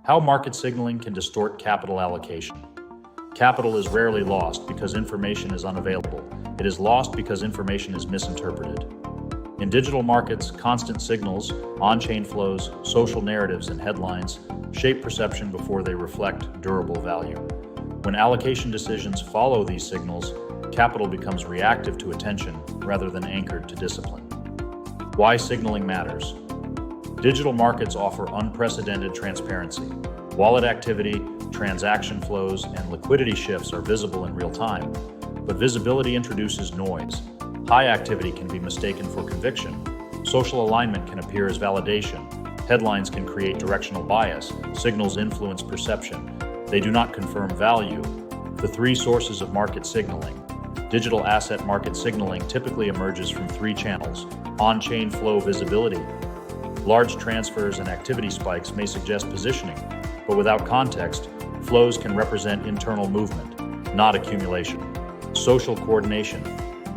How market signaling can distort capital allocation. Capital is rarely lost because information is unavailable. It is lost because information is misinterpreted. In digital markets, constant signals, on-chain flows, social narratives, and headlines shape perception before they reflect durable value. When allocation decisions follow these signals, capital becomes reactive to attention rather than anchored to discipline. Why signaling matters. Digital markets offer unprecedented transparency. Wallet activity, transaction flows, and liquidity shifts are visible in real time, but visibility introduces noise. High activity can be mistaken for conviction. Social alignment can appear as validation. Headlines can create directional bias. Signals influence perception. They do not confirm value. The three sources of market signaling. Digital asset market signaling typically emerges from three channels. On-chain flow visibility. Large transfers and activity spikes may suggest positioning, but without context, flows can represent internal movement, not accumulation. Social coordination.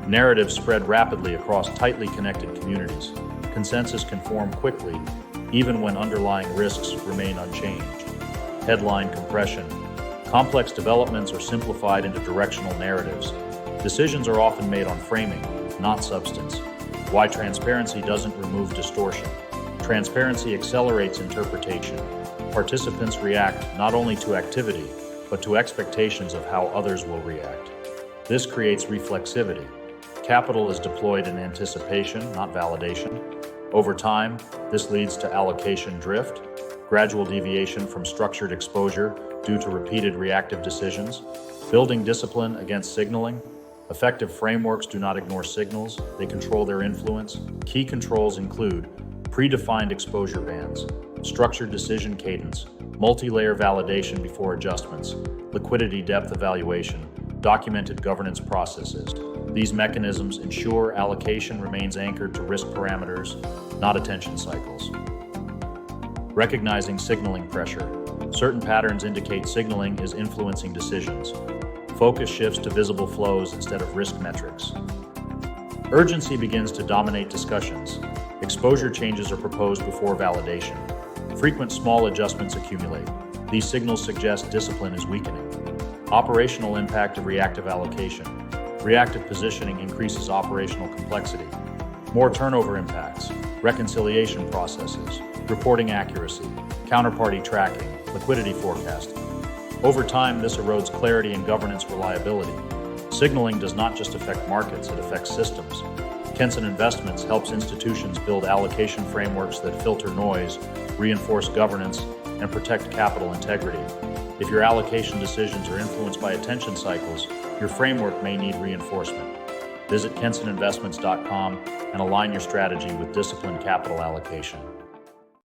Narratives spread rapidly across tightly connected communities. Consensus can form quickly, even when underlying risks remain unchanged. Headline compression. Complex developments are simplified into directional narratives. Decisions are often made on framing, not substance. Why transparency doesn't remove distortion. Transparency accelerates interpretation. Participants react not only to activity, but to expectations of how others will react. This creates reflexivity. Capital is deployed in anticipation, not validation. Over time, this leads to allocation drift, gradual deviation from structured exposure due to repeated reactive decisions, building discipline against signaling. Effective frameworks do not ignore signals, they control their influence. Key controls include predefined exposure bands, structured decision cadence, multi-layer validation before adjustments, liquidity depth evaluation, documented governance processes. These mechanisms ensure allocation remains anchored to risk parameters, not attention cycles. Recognizing signaling pressure. Certain patterns indicate signaling is influencing decisions. Focus shifts to visible flows instead of risk metrics. Urgency begins to dominate discussions. Exposure changes are proposed before validation. Frequent small adjustments accumulate. These signals suggest discipline is weakening. Operational impact of reactive allocation. Reactive positioning increases operational complexity. More turnover impacts. Reconciliation processes. Reporting accuracy. Counterparty tracking. Liquidity forecasting. Over time, this erodes clarity and governance reliability. Signaling does not just affect markets, it affects systems. Kenson Investments helps institutions build allocation frameworks that filter noise, reinforce governance, and protect capital integrity. If your allocation decisions are influenced by attention cycles, your framework may need reinforcement. Visit kensoninvestments.com and align your strategy with disciplined capital allocation.